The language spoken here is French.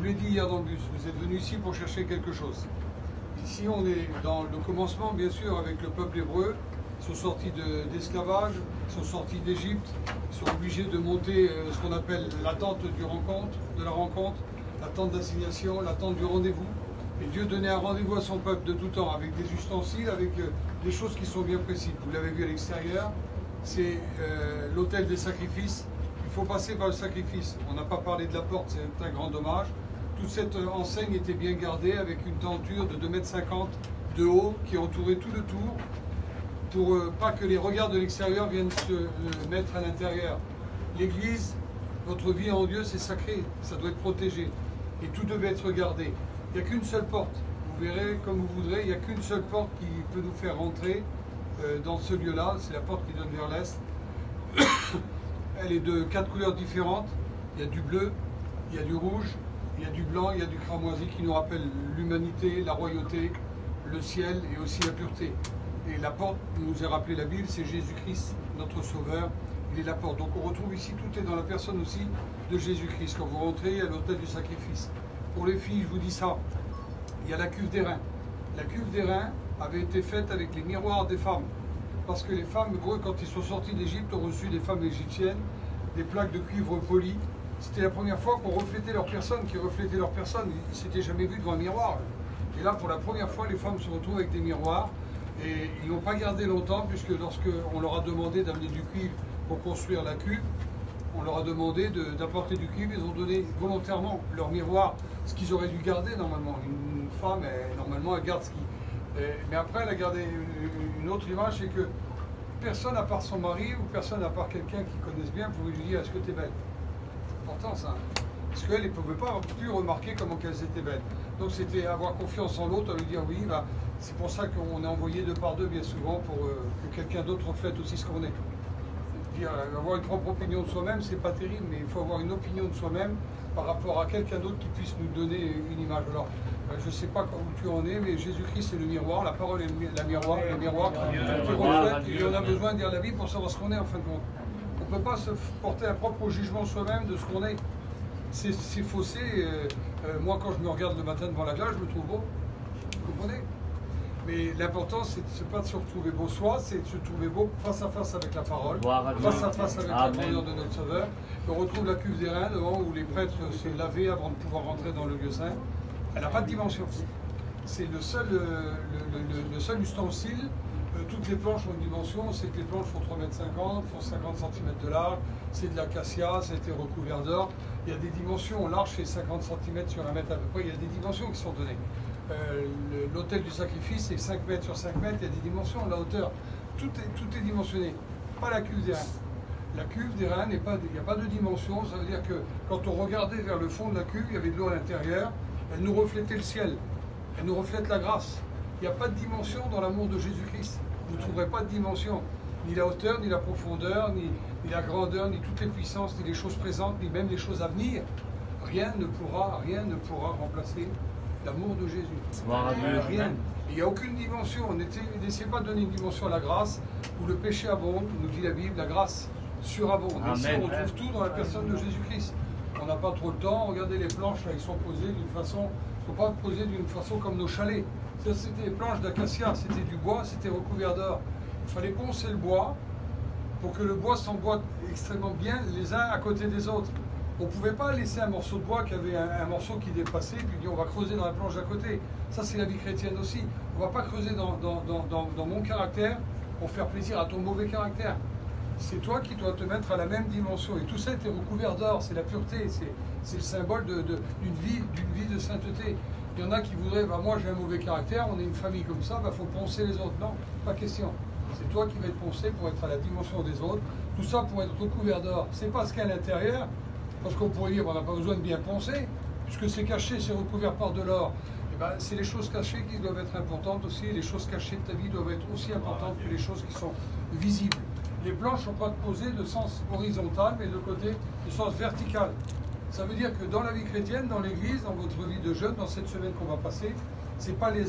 vous l'ai dit hier dans le bus, vous êtes venus ici pour chercher quelque chose. Ici, on est dans le commencement, bien sûr, avec le peuple hébreu. Ils sont sortis d'esclavage, ils sont sortis d'Égypte, ils sont obligés de monter ce qu'on appelle l'attente de la rencontre, l'attente d'assignation, l'attente du rendez-vous. Et Dieu donnait un rendez-vous à son peuple de tout temps, avec des ustensiles, avec des choses qui sont bien précises. Vous l'avez vu à l'extérieur, c'est l'autel des sacrifices. Il faut passer par le sacrifice. On n'a pas parlé de la porte, c'est un grand dommage. Toute cette enseigne était bien gardée avec une tenture de 2,50 m de haut qui entourait tout le tour pour pas que les regards de l'extérieur viennent se mettre à l'intérieur. L'Église, votre vie en Dieu, c'est sacré, ça doit être protégé et tout devait être gardé. Il n'y a qu'une seule porte, vous verrez comme vous voudrez, il n'y a qu'une seule porte qui peut nous faire rentrer dans ce lieu-là, c'est la porte qui donne vers l'Est. Elle est de 4 couleurs différentes, il y a du bleu, il y a du rouge, il y a du blanc, il y a du cramoisi qui nous rappelle l'humanité, la royauté, le ciel et aussi la pureté. Et la porte, nous est rappelé la Bible, c'est Jésus-Christ, notre Sauveur, il est la porte. Donc on retrouve ici, tout est dans la personne aussi de Jésus-Christ. Quand vous rentrez, il y a l'autel du sacrifice. Pour les filles, je vous dis ça, il y a la cuve d'airain. La cuve d'airain avait été faite avec les miroirs des femmes. Parce que les femmes, quand ils sont sortis d'Égypte, ont reçu des femmes égyptiennes, des plaques de cuivre poli. C'était la première fois qu'on reflétait leur personne, qu'ils reflétaient leur personne. Ils ne s'étaient jamais vus devant un miroir. Et là, pour la première fois, les femmes se retrouvent avec des miroirs. Et ils n'ont pas gardé longtemps, puisque lorsqu'on leur a demandé d'amener du cuivre pour construire la cuve, on leur a demandé d'apporter du cuivre, ils ont donné volontairement leur miroir, ce qu'ils auraient dû garder normalement. Une femme, normalement, elle garde ce qui... Mais après, elle a gardé une autre image, c'est que personne à part son mari ou personne à part quelqu'un qui connaisse bien pouvait lui dire « Est-ce que tu es belle ?» C'est important ça. Parce qu'elle ne pouvait pas plus remarquer comment qu'elles étaient belles. Donc c'était avoir confiance en l'autre, lui dire « Oui, bah, c'est pour ça qu'on est envoyé de par deux bien souvent pour que quelqu'un d'autre reflète aussi ce qu'on est. » Avoir une propre opinion de soi-même, c'est pas terrible, mais il faut avoir une opinion de soi-même par rapport à quelqu'un d'autre qui puisse nous donner une image. Alors, je ne sais pas où tu en es, mais Jésus-Christ c'est le miroir, la parole est le miroir qui reflète, et on a besoin de lire la Bible pour savoir ce qu'on est en fin de compte. On ne peut pas se porter un propre jugement soi-même de ce qu'on est. C'est faussé. Moi, quand je me regarde le matin devant la glace, je me trouve beau. Vous comprenez? Mais l'important, c'est pas de se retrouver beau soi, c'est de se trouver beau face à face avec la parole, face à face avec la grandeur de notre Sauveur. On retrouve la cuve d'airain devant où les prêtres se lavaient avant de pouvoir rentrer dans le lieu saint. Elle n'a pas de dimension. C'est le seul ustensile. Toutes les planches ont une dimension, c'est que les planches font 3,50 m, font 50 cm de large, c'est de l'acacia, ça a été recouvert d'or. Il y a des dimensions, large fait 50 cm sur 1 mètre à peu près, il y a des dimensions qui sont données. L'autel du sacrifice c'est 5 mètres sur 5 mètres, il y a des dimensions, la hauteur, tout est dimensionné, pas la cuve d'airain. La cuve d'airain, il n'y a pas de dimension, ça veut dire que quand on regardait vers le fond de la cuve, il y avait de l'eau à l'intérieur, elle nous reflétait le ciel, elle nous reflète la grâce. Il n'y a pas de dimension dans l'amour de Jésus-Christ, vous ne trouverez pas de dimension, ni la hauteur, ni la profondeur, ni la grandeur, ni toutes les puissances, ni les choses présentes, ni même les choses à venir. Rien ne pourra remplacer l'amour de Jésus. Rien. Il n'y a aucune dimension. N'essayez pas de donner une dimension à la grâce où le péché abonde, nous dit la Bible, la grâce surabonde. Ici, on retrouve tout dans la personne de Jésus-Christ. On n'a pas trop le temps. Regardez les planches, là, ils sont posées d'une façon. Il ne faut pas poser d'une façon comme nos chalets. C'était des planches d'acacia, c'était du bois, c'était recouvert d'or. Il fallait poncer le bois pour que le bois s'emboîte extrêmement bien les uns à côté des autres. On ne pouvait pas laisser un morceau de bois qui avait un morceau qui dépassait, puis dire on va creuser dans la planche d'à côté. Ça, c'est la vie chrétienne aussi. On ne va pas creuser dans mon caractère pour faire plaisir à ton mauvais caractère. C'est toi qui dois te mettre à la même dimension. Et tout ça était recouvert d'or, c'est la pureté, c'est le symbole d'une vie de sainteté. Il y en a qui voudraient, bah, moi j'ai un mauvais caractère, on est une famille comme ça, bah, faut poncer les autres. Non, pas question. C'est toi qui vas être poncé pour être à la dimension des autres. Tout ça pour être recouvert d'or. C'est pas ce qu'il y a à l'intérieur. Parce qu'on pourrait dire qu'on n'a pas besoin de bien poncer, puisque c'est caché, c'est recouvert par de l'or. Et ben, c'est les choses cachées qui doivent être importantes aussi, et les choses cachées de ta vie doivent être aussi importantes que les choses qui sont visibles. Les planches ne sont pas posées de sens horizontal, mais de côté de sens vertical. Ça veut dire que dans la vie chrétienne, dans l'église, dans votre vie de jeune, dans cette semaine qu'on va passer, c'est pas les